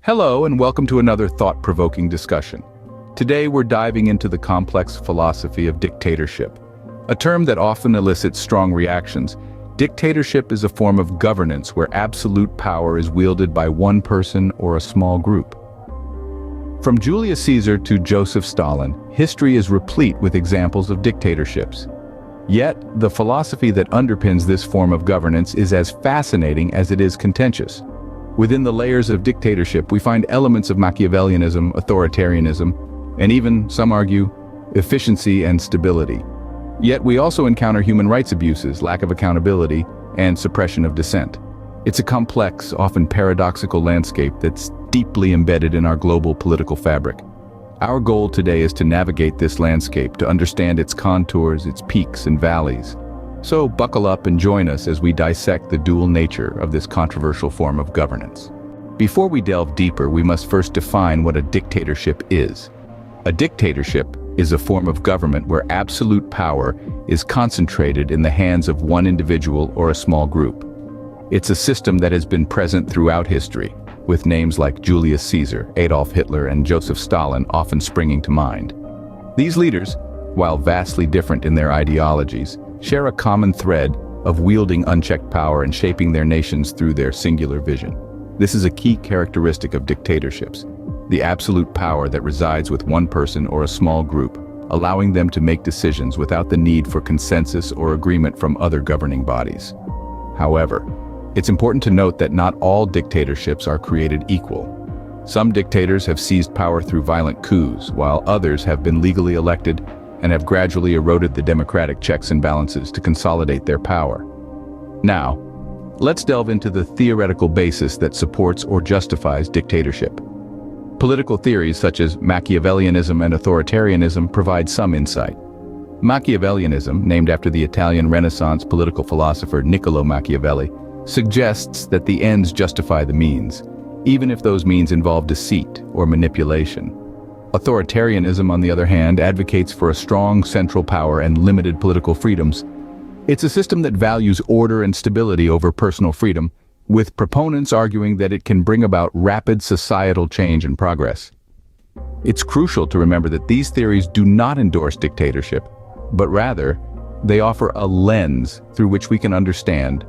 Hello and welcome to another thought-provoking discussion. Today we're diving into the complex philosophy of dictatorship. A term that often elicits strong reactions, dictatorship is a form of governance where absolute power is wielded by one person or a small group. From Julius Caesar to Joseph Stalin, history is replete with examples of dictatorships. Yet, the philosophy that underpins this form of governance is as fascinating as it is contentious. Within the layers of dictatorship, we find elements of Machiavellianism, authoritarianism, and even, some argue, efficiency and stability. Yet we also encounter human rights abuses, lack of accountability, and suppression of dissent. It's a complex, often paradoxical landscape that's deeply embedded in our global political fabric. Our goal today is to navigate this landscape, to understand its contours, its peaks and valleys. So buckle up and join us as we dissect the dual nature of this controversial form of governance. Before we delve deeper, we must first define what a dictatorship is. A dictatorship is a form of government where absolute power is concentrated in the hands of one individual or a small group. It's a system that has been present throughout history, with names like Julius Caesar, Adolf Hitler, and Joseph Stalin often springing to mind. These leaders, while vastly different in their ideologies, share a common thread of wielding unchecked power and shaping their nations through their singular vision. This is a key characteristic of dictatorships, the absolute power that resides with one person or a small group, allowing them to make decisions without the need for consensus or agreement from other governing bodies. However, it's important to note that not all dictatorships are created equal. Some dictators have seized power through violent coups, while others have been legally elected and have gradually eroded the democratic checks and balances to consolidate their power. Now, let's delve into the theoretical basis that supports or justifies dictatorship. Political theories such as Machiavellianism and authoritarianism provide some insight. Machiavellianism, named after the Italian Renaissance political philosopher Niccolo Machiavelli, suggests that the ends justify the means, even if those means involve deceit or manipulation. Authoritarianism, on the other hand, advocates for a strong central power and limited political freedoms. It's a system that values order and stability over personal freedom, with proponents arguing that it can bring about rapid societal change and progress. It's crucial to remember that these theories do not endorse dictatorship, but rather, they offer a lens through which we can understand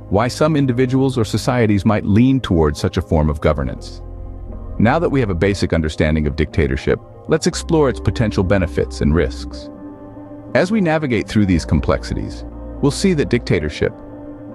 why some individuals or societies might lean towards such a form of governance. Now that we have a basic understanding of dictatorship, let's explore its potential benefits and risks. As we navigate through these complexities, we'll see that dictatorship,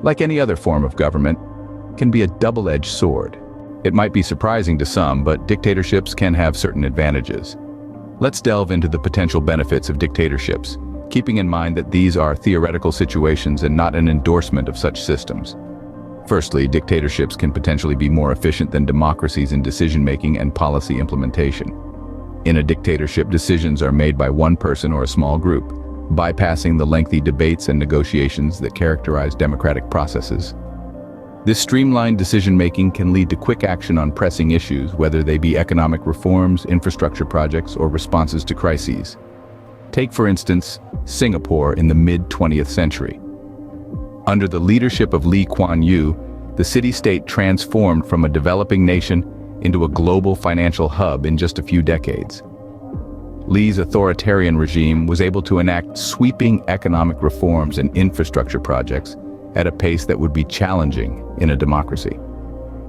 like any other form of government, can be a double-edged sword. It might be surprising to some, but dictatorships can have certain advantages. Let's delve into the potential benefits of dictatorships, keeping in mind that these are theoretical situations and not an endorsement of such systems. Firstly, dictatorships can potentially be more efficient than democracies in decision-making and policy implementation. In a dictatorship, decisions are made by one person or a small group, bypassing the lengthy debates and negotiations that characterize democratic processes. This streamlined decision-making can lead to quick action on pressing issues, whether they be economic reforms, infrastructure projects, or responses to crises. Take, for instance, Singapore in the mid-20th century. Under the leadership of Lee Kuan Yew, the city-state transformed from a developing nation into a global financial hub in just a few decades. Lee's authoritarian regime was able to enact sweeping economic reforms and infrastructure projects at a pace that would be challenging in a democracy.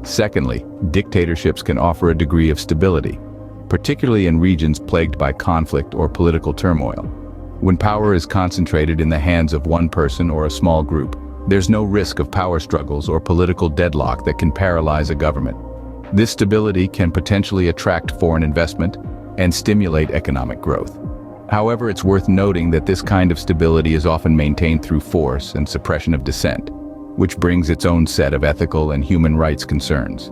Secondly, dictatorships can offer a degree of stability, particularly in regions plagued by conflict or political turmoil. When power is concentrated in the hands of one person or a small group, there's no risk of power struggles or political deadlock that can paralyze a government. This stability can potentially attract foreign investment and stimulate economic growth. However, it's worth noting that this kind of stability is often maintained through force and suppression of dissent, which brings its own set of ethical and human rights concerns.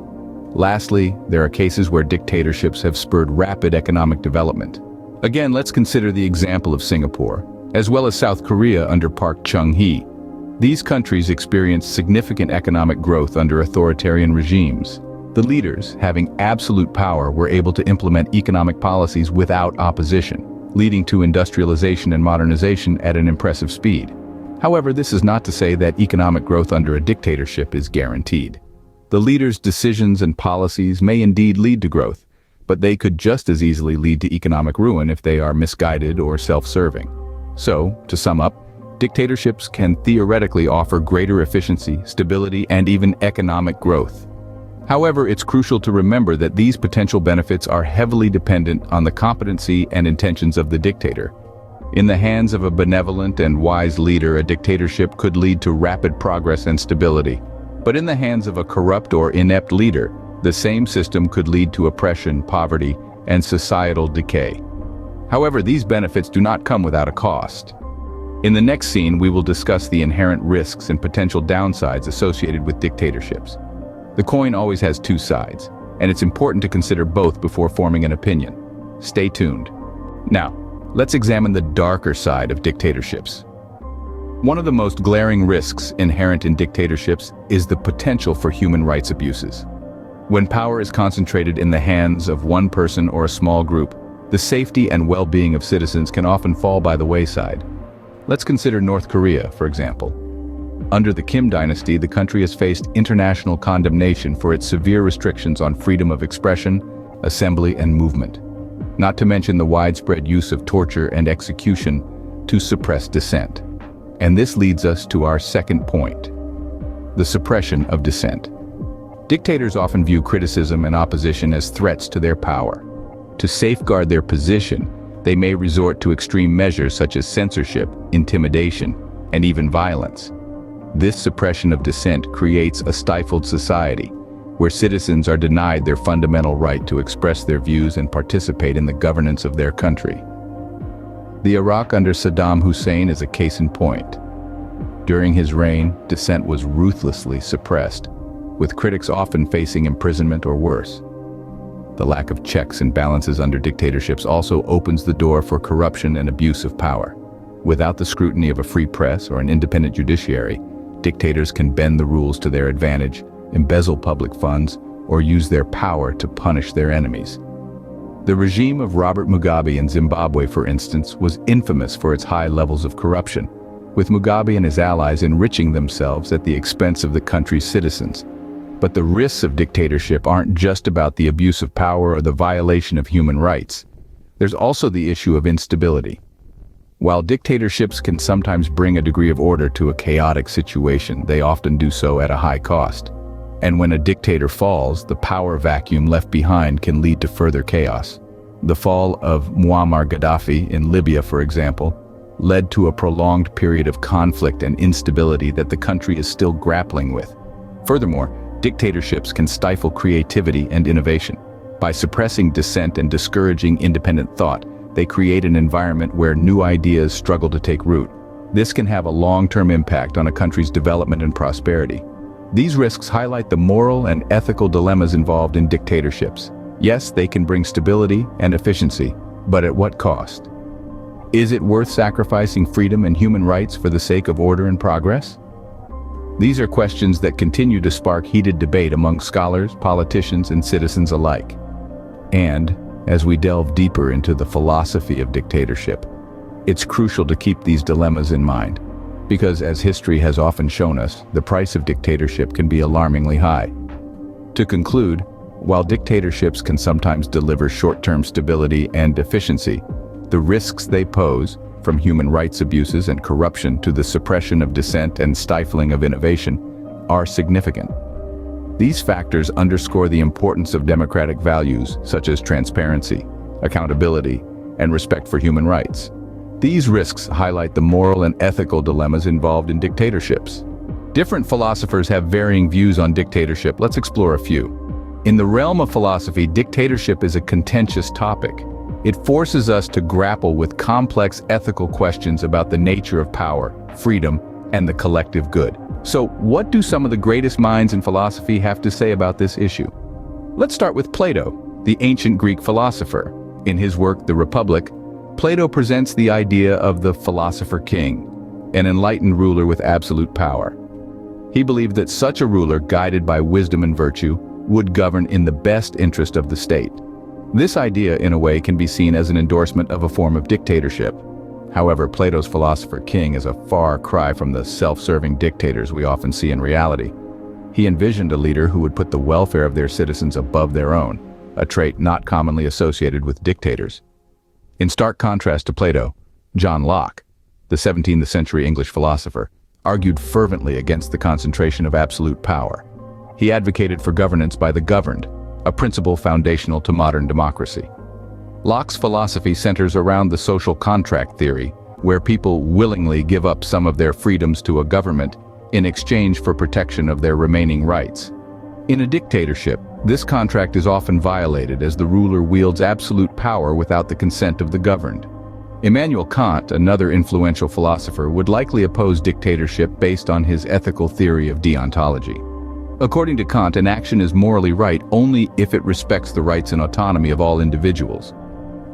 Lastly, there are cases where dictatorships have spurred rapid economic development. Again, let's consider the example of Singapore, as well as South Korea under Park Chung-hee. These countries experienced significant economic growth under authoritarian regimes. The leaders, having absolute power, were able to implement economic policies without opposition, leading to industrialization and modernization at an impressive speed. However, this is not to say that economic growth under a dictatorship is guaranteed. The leader's decisions and policies may indeed lead to growth, but they could just as easily lead to economic ruin if they are misguided or self-serving. So, to sum up, dictatorships can theoretically offer greater efficiency, stability, and even economic growth. However, it's crucial to remember that these potential benefits are heavily dependent on the competency and intentions of the dictator. In the hands of a benevolent and wise leader, a dictatorship could lead to rapid progress and stability. But in the hands of a corrupt or inept leader, the same system could lead to oppression, poverty, and societal decay. However, these benefits do not come without a cost. In the next scene, we will discuss the inherent risks and potential downsides associated with dictatorships. The coin always has two sides, and it's important to consider both before forming an opinion. Stay tuned. Now, let's examine the darker side of dictatorships. One of the most glaring risks inherent in dictatorships is the potential for human rights abuses. When power is concentrated in the hands of one person or a small group, the safety and well-being of citizens can often fall by the wayside. Let's consider North Korea, for example. Under the Kim dynasty, the country has faced international condemnation for its severe restrictions on freedom of expression, assembly, and movement, not to mention the widespread use of torture and execution to suppress dissent. And this leads us to our second point: the suppression of dissent. Dictators often view criticism and opposition as threats to their power. To safeguard their position, they may resort to extreme measures such as censorship, intimidation, and even violence. This suppression of dissent creates a stifled society, where citizens are denied their fundamental right to express their views and participate in the governance of their country. The Iraq under Saddam Hussein is a case in point. During his reign, dissent was ruthlessly suppressed, with critics often facing imprisonment or worse. The lack of checks and balances under dictatorships also opens the door for corruption and abuse of power. Without the scrutiny of a free press or an independent judiciary, dictators can bend the rules to their advantage, embezzle public funds, or use their power to punish their enemies. The regime of Robert Mugabe in Zimbabwe, for instance, was infamous for its high levels of corruption, with Mugabe and his allies enriching themselves at the expense of the country's citizens. But the risks of dictatorship aren't just about the abuse of power or the violation of human rights. There's also the issue of instability. While dictatorships can sometimes bring a degree of order to a chaotic situation, they often do so at a high cost. And when a dictator falls, the power vacuum left behind can lead to further chaos. The fall of Muammar Gaddafi in Libya, for example, led to a prolonged period of conflict and instability that the country is still grappling with. Furthermore, dictatorships can stifle creativity and innovation. By suppressing dissent and discouraging independent thought, they create an environment where new ideas struggle to take root. This can have a long-term impact on a country's development and prosperity. These risks highlight the moral and ethical dilemmas involved in dictatorships. Yes, they can bring stability and efficiency, but at what cost? Is it worth sacrificing freedom and human rights for the sake of order and progress? These are questions that continue to spark heated debate among scholars, politicians, and citizens alike. And, as we delve deeper into the philosophy of dictatorship, it's crucial to keep these dilemmas in mind, because as history has often shown us, the price of dictatorship can be alarmingly high. To conclude, while dictatorships can sometimes deliver short-term stability and efficiency, the risks they pose, from human rights abuses and corruption to the suppression of dissent and stifling of innovation, are significant. These factors underscore the importance of democratic values such as transparency, accountability, and respect for human rights. These risks highlight the moral and ethical dilemmas involved in dictatorships. Different philosophers have varying views on dictatorship. Let's explore a few. In the realm of philosophy, dictatorship is a contentious topic. It forces us to grapple with complex ethical questions about the nature of power, freedom, and the collective good. So, what do some of the greatest minds in philosophy have to say about this issue? Let's start with Plato, the ancient Greek philosopher. In his work, The Republic, Plato presents the idea of the philosopher king, an enlightened ruler with absolute power. He believed that such a ruler, guided by wisdom and virtue, would govern in the best interest of the state. This idea, in a way, can be seen as an endorsement of a form of dictatorship. However, Plato's philosopher king is a far cry from the self-serving dictators we often see in reality. He envisioned a leader who would put the welfare of their citizens above their own, a trait not commonly associated with dictators. In stark contrast to Plato, John Locke, the 17th century English philosopher, argued fervently against the concentration of absolute power. He advocated for governance by the governed, a principle foundational to modern democracy. Locke's philosophy centers around the social contract theory, where people willingly give up some of their freedoms to a government in exchange for protection of their remaining rights. In a dictatorship, this contract is often violated as the ruler wields absolute power without the consent of the governed. Immanuel Kant, another influential philosopher, would likely oppose dictatorship based on his ethical theory of deontology. According to Kant, an action is morally right only if it respects the rights and autonomy of all individuals.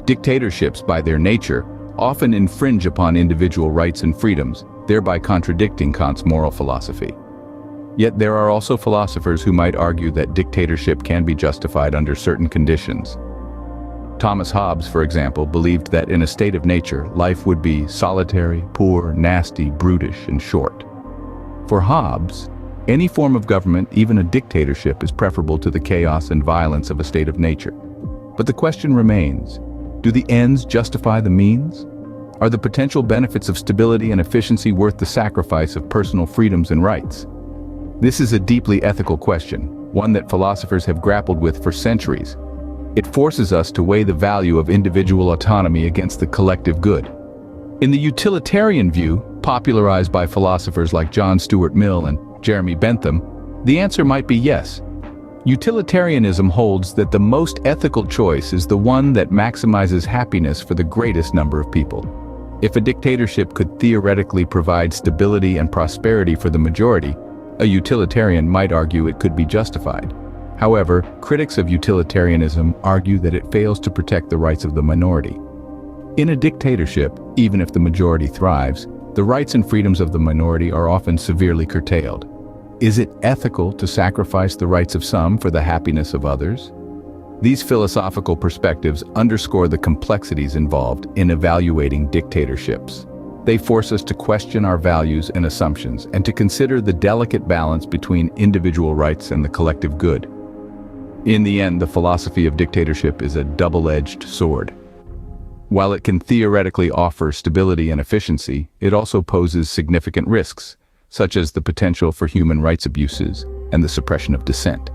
Dictatorships, by their nature, often infringe upon individual rights and freedoms, thereby contradicting Kant's moral philosophy. Yet there are also philosophers who might argue that dictatorship can be justified under certain conditions. Thomas Hobbes, for example, believed that in a state of nature, life would be solitary, poor, nasty, brutish, and short. For Hobbes, any form of government, even a dictatorship, is preferable to the chaos and violence of a state of nature. But the question remains, do the ends justify the means? Are the potential benefits of stability and efficiency worth the sacrifice of personal freedoms and rights? This is a deeply ethical question, one that philosophers have grappled with for centuries. It forces us to weigh the value of individual autonomy against the collective good. In the utilitarian view, popularized by philosophers like John Stuart Mill and Jeremy Bentham, the answer might be yes. Utilitarianism holds that the most ethical choice is the one that maximizes happiness for the greatest number of people. If a dictatorship could theoretically provide stability and prosperity for the majority, a utilitarian might argue it could be justified. However, critics of utilitarianism argue that it fails to protect the rights of the minority. In a dictatorship, even if the majority thrives, the rights and freedoms of the minority are often severely curtailed. Is it ethical to sacrifice the rights of some for the happiness of others? These philosophical perspectives underscore the complexities involved in evaluating dictatorships. They force us to question our values and assumptions and to consider the delicate balance between individual rights and the collective good. In the end, the philosophy of dictatorship is a double-edged sword. While it can theoretically offer stability and efficiency, it also poses significant risks, such as the potential for human rights abuses and the suppression of dissent.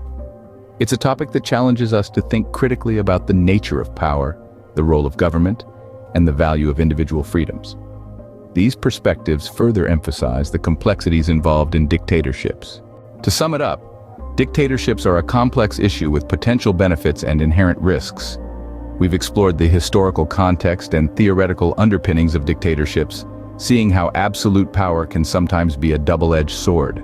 It's a topic that challenges us to think critically about the nature of power, the role of government, and the value of individual freedoms. These perspectives further emphasize the complexities involved in dictatorships. To sum it up, dictatorships are a complex issue with potential benefits and inherent risks. We've explored the historical context and theoretical underpinnings of dictatorships, seeing how absolute power can sometimes be a double-edged sword.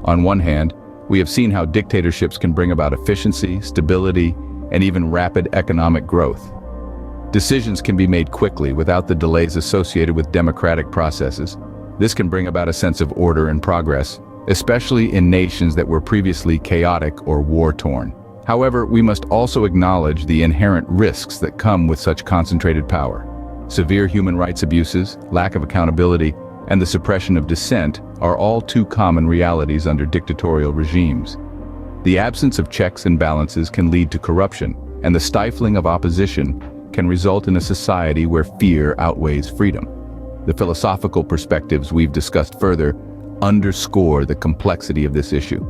On one hand, we have seen how dictatorships can bring about efficiency, stability, and even rapid economic growth. Decisions can be made quickly without the delays associated with democratic processes. This can bring about a sense of order and progress, especially in nations that were previously chaotic or war-torn. However, we must also acknowledge the inherent risks that come with such concentrated power. Severe human rights abuses, lack of accountability, and the suppression of dissent are all too common realities under dictatorial regimes. The absence of checks and balances can lead to corruption, and the stifling of opposition can result in a society where fear outweighs freedom. The philosophical perspectives we've discussed further underscore the complexity of this issue.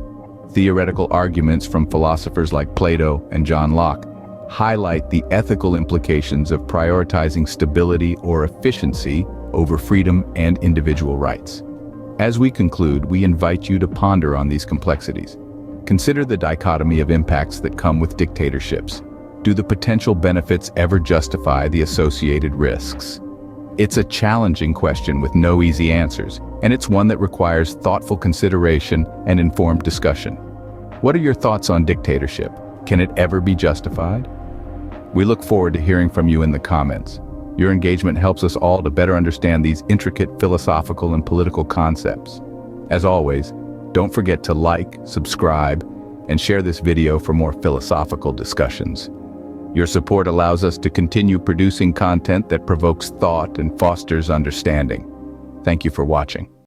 Theoretical arguments from philosophers like Plato and John Locke highlight the ethical implications of prioritizing stability or efficiency over freedom and individual rights. As we conclude, we invite you to ponder on these complexities. Consider the dichotomy of impacts that come with dictatorships. Do the potential benefits ever justify the associated risks? It's a challenging question with no easy answers, and it's one that requires thoughtful consideration and informed discussion. What are your thoughts on dictatorship? Can it ever be justified? We look forward to hearing from you in the comments. Your engagement helps us all to better understand these intricate philosophical and political concepts. As always, don't forget to like, subscribe, and share this video for more philosophical discussions. Your support allows us to continue producing content that provokes thought and fosters understanding. Thank you for watching.